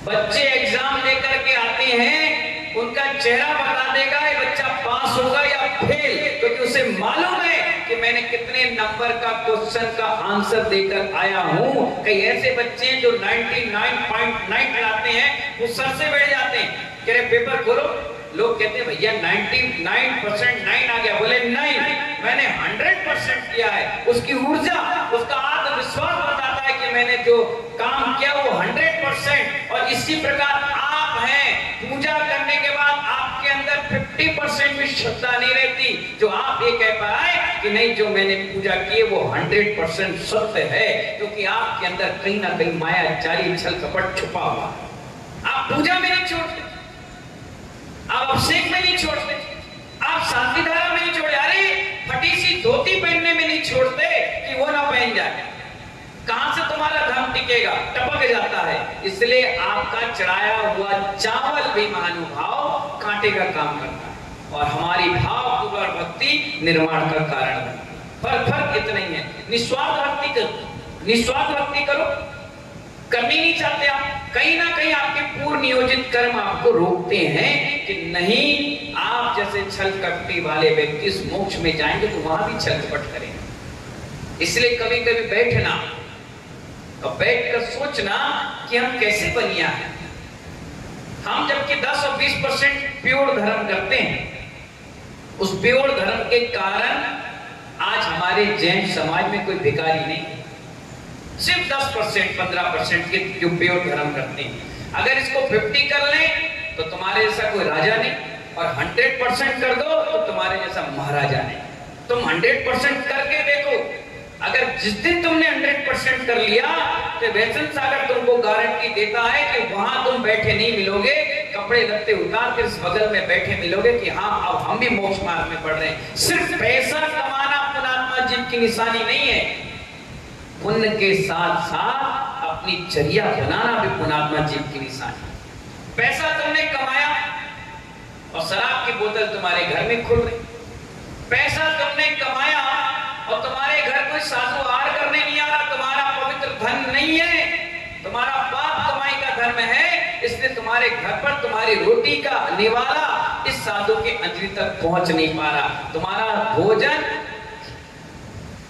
A: बच्चे एग्जाम लेकर के आते हैं, उनका चेहरा बता देगा ये बच्चा पास होगा या फेल, क्योंकि उसे मालूम है कि मैंने कितने नंबर का क्वेश्चन का आंसर देकर आया हूं। कई ऐसे बच्चे हैं जो 99.9 लाते हैं, वो सर से बैठ जाते हैं, कह रहे पेपर खोलो, लोग कहते हैं भैया 99% 9 आ गया, बोले नहीं मैंने 100% किया है। उसकी ऊर्जा, उसका आत्मविश्वास बताता है कि मैंने जो काम किया वो 100%। और इसी प्रकार आप हैं, पूजा करने के बाद आपके अंदर 50% भी श्रद्धा नहीं रहती, जो आप ये कह पाए कि नहीं जो मैंने पूजा की वो 100% सत्य है, क्योंकि आपके अंदर कहीं ना कहीं माया, चारी, छल कपट छुपा हुआ। आप पूजा में नहीं छोड़ते, आप अभिषेक में नहीं छोड़ते, आप शांति धारा में नहीं छोड़ते, अरे फटी सी धोती पहनने में नहीं छोड़ते कि वो ना पहन जाए। कहां से तुम्हारा धर्म टिकेगा, टपक जाता है। इसलिए आपका चढ़ाया हुआ चावल भी महानुभाव कांटे का काम करता है और हमारी भावपूर्ण भक्ति निर्माण का कारण है। फर्क इतना ही है। निस्वार्थ भक्ति करो, निस्वार्थ भक्ति करो, करनी नहीं चाहते आप, कहीं ना कहीं आपके पूर्व नियोजित कर्म आपको रोकते हैं कि नहीं आप जैसे छल कपटी वाले व्यक्ति इस मोक्ष में जाएंगे तो वहां भी छल कपट करेंगे। इसलिए कभी कभी बैठना और बैठकर सोचना कि हम कैसे बनिया है। हम जबकि 10 और 20% प्योर धर्म करते हैं, उस प्योर धर्म के कारण आज हमारे जैन समाज में कोई भिखारी नहीं, सिर्फ 10% 15% के जो प्योर धर्म करते हैं। अगर इसको 50 कर लें तो तुम्हारे जैसा कोई राजा नहीं, और 100% कर दो तो तुम्हारे जैसा महाराजा नहीं। तुम 100% करके देखो, अगर जिस दिन तुमने 100% कर लिया तो वैष्णव सागर तुमको गारंटी देता है कि वहां तुम बैठे नहीं मिलोगे, कपड़े लत्ते उतार कर इस बगल में बैठे मिलोगे कि हाँ अब हम भी मोक्ष मार्ग में पड़ रहे हैं। सिर्फ पैसा कमाना पुण्यात्मा जीव की निशानी नहीं है, पुण्य के साथ साथ अपनी चर्या बनाना भी पुण्यात्मा जीव की निशानी। पैसा तुमने कमाया और शराब की बोतल तुम्हारे घर में खुल रही, पैसा तुमने कमाया और तुम्हारे घर कोई साधु आहार करने नहीं आ रहा, तुम्हारा पवित्र धन नहीं है, तुम्हारा पाप कमाई का धर्म है, इसलिए तुम्हारे घर पर तुम्हारी रोटी का निवाला इस साधु के अंजलि तक पहुंच नहीं पा रहा, तुम्हारा भोजन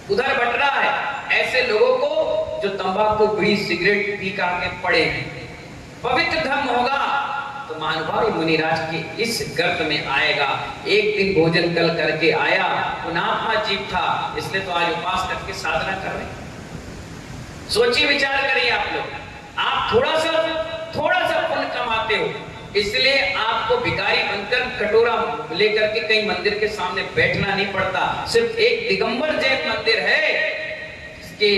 A: उधर बट रहा है। ऐसे लोगों को जो तंबाकू बीड़ी सिगरेट पी के पड़े हैं, पवित्र धर्म होगा तो महानुभाव मुनिराज के इस गर्त में आएगा। एक दिन भोजन कल करके आया, पुण्यात्मा जीव था, इसलिए तो आज उपास करके साधना कर रहे हैं। सोचिए विचार करिए आप लोग, आप थोड़ा सा पुण्य कमाते हो, इसलिए आपको भिखारी बनकर कटोरा लेकर के कहीं मंदिर के सामने बैठना नहीं पड़ता। सिर्फ एक दिगंबर जैन मंदिर है, इसके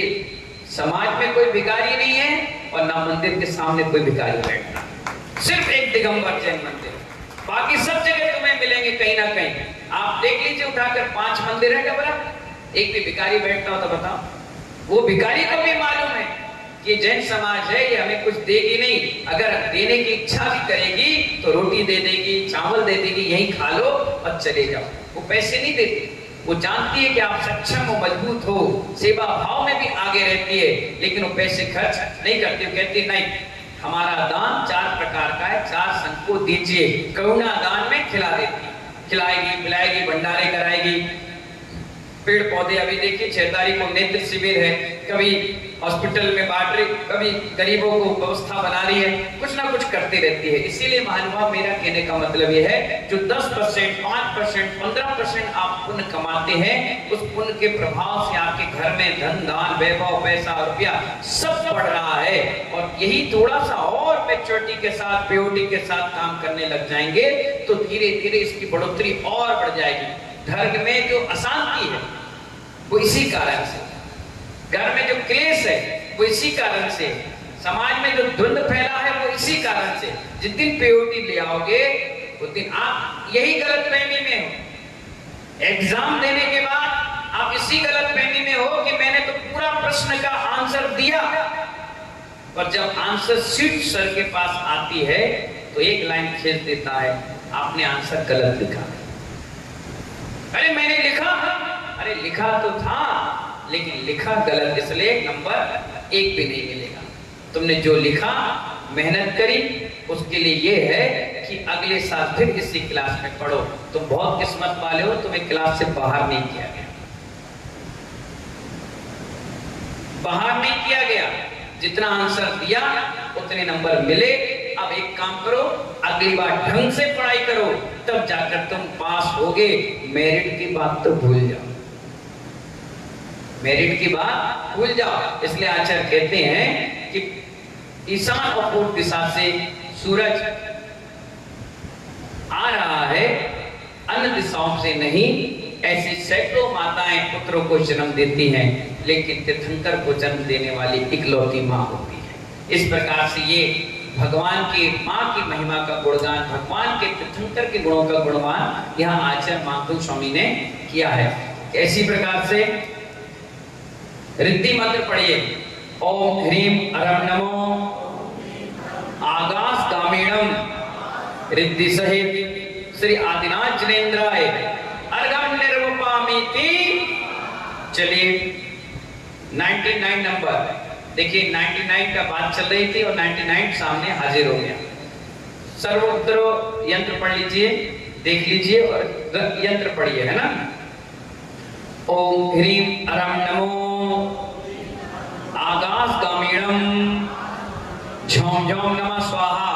A: समाज में कोई भिखारी नहीं है और ना मंदिर के सामने कोई भिखारी बैठता, सिर्फ एक दिगंबर जैन मंदिर, बाकी सब जगह तुम्हें मिलेंगे कहीं ना कहीं। आप देख लीजिए उठाकर 5 मंदिर है डबरा, एक भी भिखारी बैठता हो तो बताओ। वो भिखारी को भी मालूम है कि जैन समाज है ये हमें कुछ देगी नहीं, अगर देने की इच्छा भी करेगी तो रोटी दे देगी, चावल दे देगी, यही खा लो और चले जाओ। वो पैसे नहीं देती, वो जानती है कि आप सक्षम हो, मजबूत हो, सेवा भाव में भी आगे रहती है, लेकिन वो पैसे खर्च नहीं करती। वो कहती नहीं, हमारा दान 4 प्रकार का है, 4 संघ को दीजिए। करुणा दान में खिला देती, खिलाएगी पिलाएगी, भंडारे कराएगी, पेड़ पौधे, अभी देखिए 6 तारीख को नेत्र शिविर है, कभी हॉस्पिटल में बांट रही, कभी गरीबों को व्यवस्था बना रही है, कुछ ना कुछ करती रहती है। इसीलिए महानुभाव मेरा कहने का मतलब ये है, जो 10%, 5%, 15% आप पुण्य कमाते हैं, उस पुण्य के प्रभाव से आपके घर में धन दान वैभव पैसा रुपया सब बढ़ रहा है। और यही थोड़ा सा और मैच्योरिटी के साथ, प्योरिटी के साथ काम करने लग जाएंगे तो धीरे धीरे इसकी बढ़ोतरी और बढ़ जाएगी। धर्म में जो अशांति है वो इसी कारण से, घर में जो क्लेश है वो इसी कारण से, समाज में जो द्वंद्व फैला है वो इसी कारण से। जिस दिन प्योरिटी ले आओगे उस दिन आप यही गलतफहमी में हो, एग्जाम देने के बाद आप इसी गलतफहमी में हो कि मैंने तो पूरा प्रश्न का आंसर दिया, पर जब आंसर शीट सर के पास आती है तो एक लाइन खींच देता है, आपने आंसर गलत लिखा। अरे मैंने लिखा, अरे लिखा तो था लेकिन लिखा गलत, इसलिए नंबर 1 भी नहीं मिलेगा। तुमने जो लिखा, मेहनत करी, उसके लिए ये है कि अगले साल फिर इसी क्लास में पढ़ो। तुम बहुत किस्मत वाले हो, तुम्हें क्लास से बाहर नहीं किया गया, बाहर नहीं किया गया। जितना आंसर दिया उतने नंबर मिले। अब एक काम करो, अगली बार ढंग से पढ़ाई करो, तब जाकर तुम पास होगे। मेरिट की बात तो भूल जाओ, मेरिट की बात भूल जाओ। इसलिए आचार्य कहते हैं कि ईशान और पूर्व दिशा से सूरज आ रहा है, अन्य दिशाओं से नहीं। ऐसी सैकड़ों माताएं पुत्रों को जन्म देती हैं, लेकिन तीर्थंकर को जन्म देने वाली इकलौती मां होती है। इस प्रकार से ये भगवान की मां की महिमा का गुणगान, भगवान के तीर्थंकर के गुणों का गुणगान यहाँ आचार्य माधव स्वामी ने किया है। इसी प्रकार से रिद्धि मंत्र पढ़िए, ओम ह्रीम अरम नमो आगास गामीणम रिद्धि सहित श्री आदिनाथ जनेन्द्राय अर्घम निर्वपामीति। चलिए 99 नंबर देखिए, 99 का बात चल रही थी और 99 सामने हाजिर हो गया। सर्वोत्तरो यंत्र पढ़ लीजिए, देख लीजिए और यंत्र पढ़िए, है ना। ओम ह्रीम अरम नमो आगास गामीणम झोम झोम नमः स्वाहा।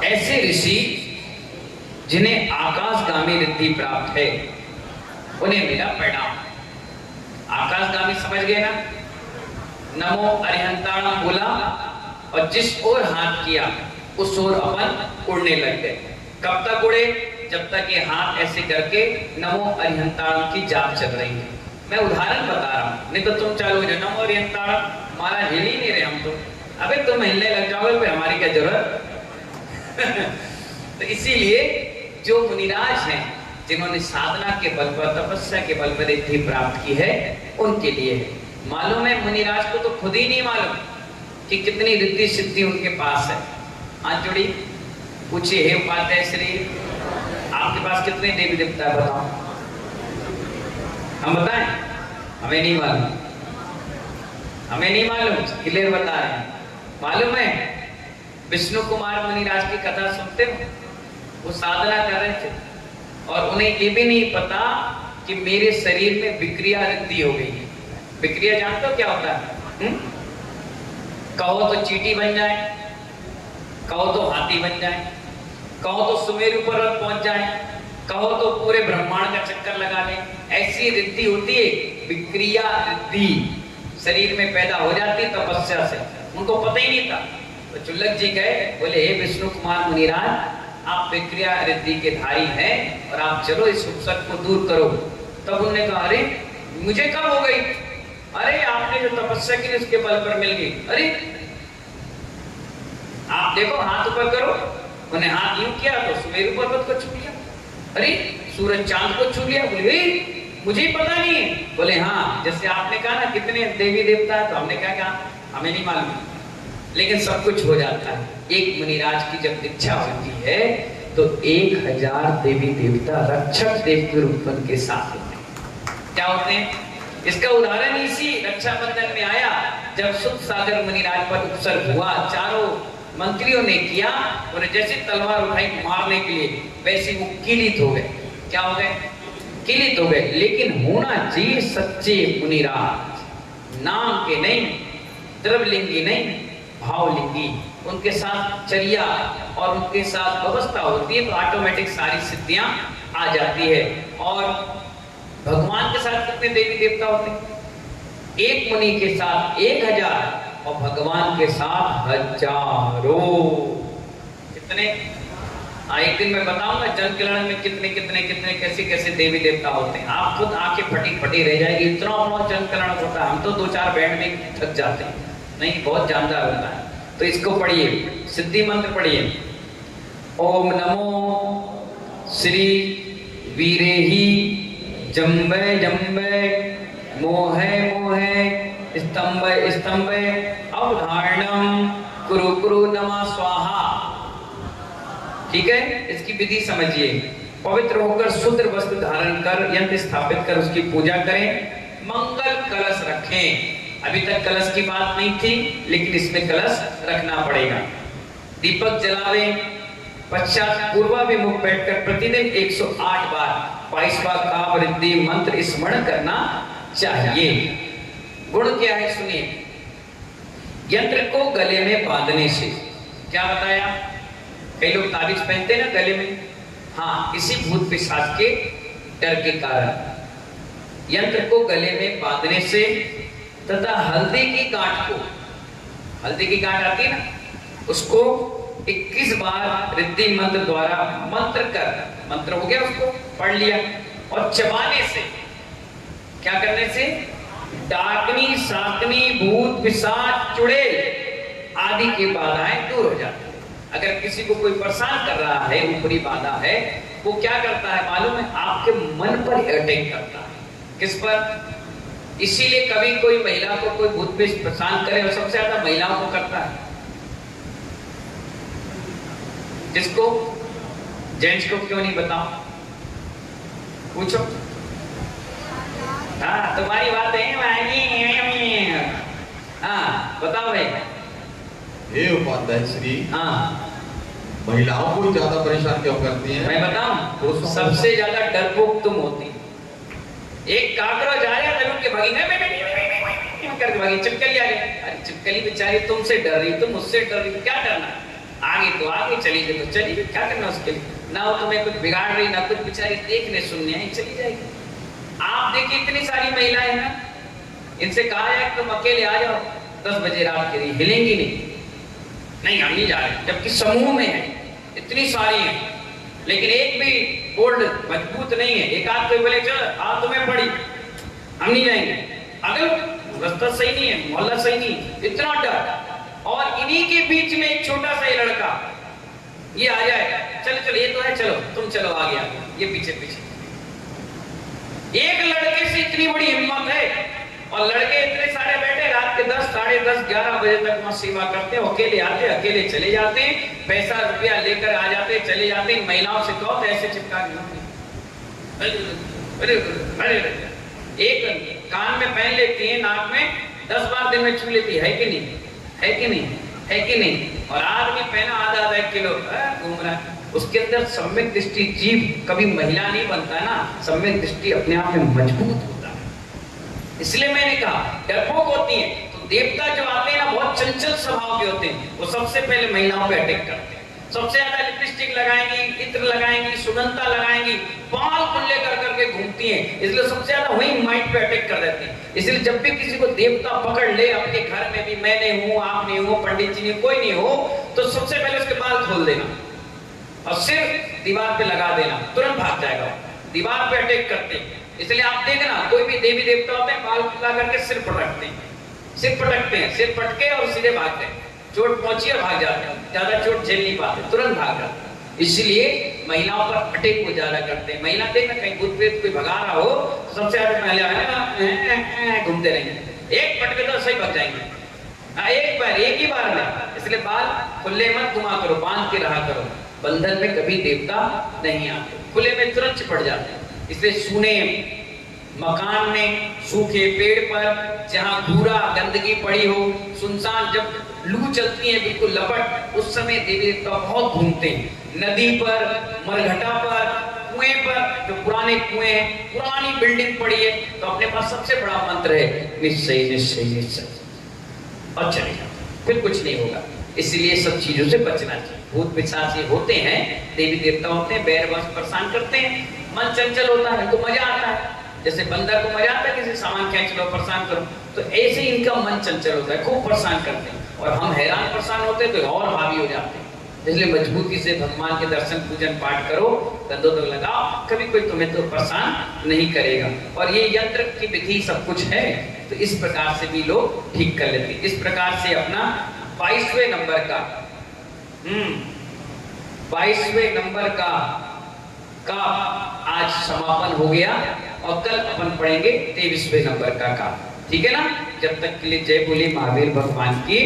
A: ऐसे ऋषि जिन्हें आकाशगामी रिद्धि प्राप्त है, उन्हें मिला परिणाम। आकाशगामी समझ गए ना, नमो अरिहंताणम बोला और जिस ओर हाथ किया उस ओर अपन उड़ने लग गए। कब तक उड़े? जब तक ये हाथ ऐसे करके नमो अरिहंताणम की जाप चल रही है। मैं उदाहरण बता रहा हूँ, नहीं तो तुम चालू हो जाओ नमो अरिहंताणम, माला हिल ही नहीं रहे हम तो। अबे तुम हिलने लग जाओगे फिर हमारी क्या जरूरत। तो इसीलिए जो मुनिराज हैं, जिन्होंने साधना के बल पर, तपस्या के बल पर रिद्धि प्राप्त की है, उनके लिए है। मालूम है मुनिराज को तो खुद ही नहीं मालूम कि कितनी रिद्धि सिद्धि उनके पास है। हाथ जोड़ी पूछिए, हे उपाध्याय श्री, आपके पास कितने देवी देवता है बताओ? हम बताएं? हमें नहीं मालूम, हमें नहीं मालूम, क्लियर बता रहे हैं। मालूम है विष्णु कुमार मुनिराज की कथा सुनते हो? वो साधना कर रहे थे और उन्हें ये भी नहीं पता कि मेरे शरीर में विक्रिया रिद्धि हो गई है। विक्रिया जानते हो क्या होता है? कहो तो चींटी बन जाए, कहो तो हाथी बन जाए, कहो तो सुमेरु पर्वत पहुंच जाए, कहो तो पूरे ब्रह्मांड का चक्कर लगा ले। ऐसी रिद्धि होती है, विक्रिया रिद्धि शरीर में पैदा हो जाती है तपस्या से। उनको पता ही नहीं था। तो चुल्लक जी गए, बोले हे विष्णु कुमार मुनिराज, आप विक्रिया रिद्धि के धारी हैं और आप चलो इस उपसर्ग को दूर करो। तब उन्होंने कहा अरे मुझे कब हो गई? अरे आपने जो तपस्या की उसके बल पर मिल गई। अरे आप देखो हाथ ऊपर करो। उन्हें हाथ यूं किया तो सुमेरु पर्वत को छू लिया। अरे सूरज चांद को छू लिया। बोले मुझे पता नहीं है। बोले हाँ, जैसे आपने कहा ना कितने देवी देवता है, तो हमने क्या कहा हमें नहीं मालूम, लेकिन सब कुछ हो जाता है। एक मुनिराज की जब इच्छा होती है तो 1000 देवी देवता रक्षक देव के रूप में उनके साथ होते हैं। क्या होते हैं? इसका उदाहरण इसी रक्षाबंधन में आया, जब सुख सागर मुनिराज पर उपसर्ग हुआ। चारों मंत्रियों ने किया और जैसे तलवार उठाई मारने के लिए, वैसे वो किलित हो गए। क्या हो गए? किलित हो गए। लेकिन होना चाहिए सच्चे मुनिराज, नाम के नहीं, द्रवलिंगी नहीं, भावलिंगी। उनके साथ चर्या और उनके साथ व्यवस्था होती है तो ऑटोमेटिक सारी सिद्धियां आ जाती है। और भगवान के साथ कितने देवी देवता होते हैं? एक मुनि के साथ 1000 और भगवान के साथ हजारों। कितने? एक दिन मैं बताऊंगा जन कल्याण में कितने कितने कितने कैसे कैसे देवी देवता होते हैं। आप खुद आंखें फटी फटी रह जाएगी, इतना बड़ा जन कल्याण होता है। हम तो 2-4 बैंड में थक जाते हैं, नहीं बहुत जानदार होता है। तो इसको पढ़िए, सिद्धि मंत्र पढ़िए। ओम नमो श्री वीरेहि जम्बे जम्बे मोहे मोहे स्तंभे स्तंभे अवधारणम कुरु कुरु नमः स्वाहा। ठीक है, इसकी विधि समझिए। पवित्र होकर शुद्ध वस्त्र धारण कर यंत्र स्थापित कर उसकी पूजा करें। मंगल कलश रखें। अभी तक कलश की बात नहीं थी, लेकिन इसमें कलश रखना पड़ेगा। दीपक जलावे। पश्चात पूर्वाभिमुख बैठकर प्रतिदिन 108 बार 22 बार का वृद्धि मंत्र स्मरण करना चाहिए। गुण क्या है सुनिए। यंत्र को गले में बांधने से, क्या बताया? कई लोग ताबीज पहनते हैं ना गले में, हाँ, इसी भूत पिशाच के डर के कारण यंत्र को गले में बांधने से, तथा हल्दी की गांठ को, हल्दी की गांठ आती है ना, उसको 21 बार रिद्धि मंत्र द्वारा मंत्र कर, मंत्र हो गया उसको पढ़ लिया, और चबाने से, क्या करने से? डाकनी शाकनी भूत पिशाच चुड़ैल आदि की बाधाएं दूर हो जाती है। अगर किसी को कोई परेशान कर रहा है, ऊपरी बाधा है, वो क्या करता है मालूम है? आपके मन पर अटैक करता है। किस पर? इसीलिए कभी कोई महिला को कोई भूत परेशान करे, और सबसे ज्यादा महिलाओं को करता है। किसको? जेंट्स को क्यों नहीं बताओ? पूछो। हाँ, तुम्हारी बात है। हाँ बताओ भाई।
B: हे उपाध्याय श्री,
A: हाँ,
B: महिलाओं को ज्यादा परेशान क्यों करती हैं?
A: मैं बताऊं, सबसे ज्यादा डरपोक तुम होती। एक काकरोच आया तो उनके भागी करके भागी, चिपकली आ गई। अरे चिपकली बेचारी तुमसे डर रही, तुम मुझसे डर रही, क्या करना? आगे तो आगे, चली गई तो चली गई, क्या करना उसके लिए? ना वो तुम्हें कुछ बिगाड़ रही, ना कुछ बेचारी देखने सुनने आई, चली जाएगी। आप देखिए इतनी सारी महिलाएं हैं, इनसे कहा जाए तुम अकेले आ जाओ 10 बजे रात के लिए, हिलेंगी नहीं। नहीं हम नहीं जा रहे, जबकि समूह में है, इतनी सारी है, लेकिन एक भी बोर्ड मजबूत नहीं है। एक आध कोई बोले चल आज तुम्हें पड़ी, हम नहीं जाएंगे। अगर रास्ता सही नहीं है, मोहल्ला सही नहीं, इतना डर। और इन्हीं के बीच में एक छोटा सा लड़का ये आ जाए, चलो चलो ये तो है, चलो तुम चलो आगे आगे, ये पीछे पीछे। एक लड़के से इतनी बड़ी हिम्मत है, और लड़के इतने सारे बैठे रात के 10, साढ़े 10, 11 बजे तक वहां सेवा करते हैं। अकेले आते, अकेले चले जाते हैं, पैसा रुपया लेकर आ जाते, चले जाते हैं। महिलाओं से कहो तो ऐसे चिपका के अरे अरे एक कान में पहन लेती है, नाक में 10 बार दिन में छू लेती है कि नहीं, है कि नहीं, है कि नहीं। और आदमी पहना आधा 1 किलो घूम रहा है, उसके अंदर सम्यक दृष्टि जीव कभी महिला नहीं बनता ना, सम्यक दृष्टि अपने आप में मजबूत होता है। इसलिए मैंने कहा डरपोक होती है तो देवता जो आते हैं ना बहुत चंचल स्वभाव के होते हैं, वो सबसे पहले महिलाओं पे अटैक करते हैं। सबसे ज्यादा लिपस्टिक लगाएंगी, इत्र लगाएंगी, सुगंधता लगाएंगी, बाल खुले कर करके घूमती हैं, इसलिए सबसे ज्यादा वही माइंड पे अटैक कर देती हैं। इसलिए जब भी किसी को देवता पकड़ ले, अपने घर में भी मैं नहीं हूं, आप नहीं हो, पंडित जी नहीं, कोई नहीं हो, तो सबसे पहले उसके बाल खोल देना और सिर दीवार पे लगा देना, तुरंत भाग जाएगा। दीवार पे अटैक करते हैं। इसलिए आप देखना कोई भी देवी देवता होते हैं, बाल खुला करके सिर पटकते हैं, सिर पटकते हैं, सिर पटके और सीधे भागते हैं। चोट पहुंची और भाग जाते हैं, ज्यादा चोट झेल नहीं पाते, तुरंत भाग जाते हैं। इसलिए महिलाओं पर अटैक को ज्यादा करते हैं। महिला देखना कहीं भूत प्रेत कोई भगा रहा हो तो सबसे ज्यादा पहले घूमते रहेंगे, एक पटके तो सही भाग जाएंगे। एक बार, एक ही बार में। इसलिए बाल खुले मत घुमा करो, बांध के रहा करो। बंधन में कभी देवता नहीं आते, खुले में तुरंत चिपट जाते हैं। इसलिए सूने मकान में, सूखे पेड़ पर, जहां धूरा गंदगी पड़ी हो, सुनसान, जब लू चलती है बिल्कुल लपट, उस समय देवी देवता बहुत घूमते हैं। नदी पर, मरघटा पर, कुएं पर, जो पुराने कुएं हैं, पुरानी बिल्डिंग पड़ी है, तो अपने पास सबसे बड़ा मंत्र है निश्चय निश्चय निश्चय, और चले जाओ, फिर कुछ नहीं होगा। इसलिए सब चीजों से बचना चाहिए। भूत पिशाच ये होते हैं, देवी देवता होते हैं, बैर वश परेशान करते हैं, मन चंचल होता है तो मजा आता है। जैसे बंदर को मजा आता है किसी सामान खींच लो, परेशान करो, तो ऐसे इनका मन चंचल होता है, खूब परेशान करते हैं। और हम हैरान परेशान होते हैं तो और भावी हो जाते हैं। इसलिए मजबूती से भगवान के दर्शन पूजन पाठ करो, कंधों तक लगाओ, कभी कोई तुम्हें तो परेशान नहीं करेगा। और ये यंत्र की विधि सब कुछ है, तो इस प्रकार से भी लोग ठीक कर लेते हैं। इस प्रकार से अपना 22वें नंबर का 22वें नंबर का आज समापन हो गया, और कल अपन पढ़ेंगे 23वें नंबर का। ठीक है ना? जब तक के लिए जय बोले महावीर भगवान की।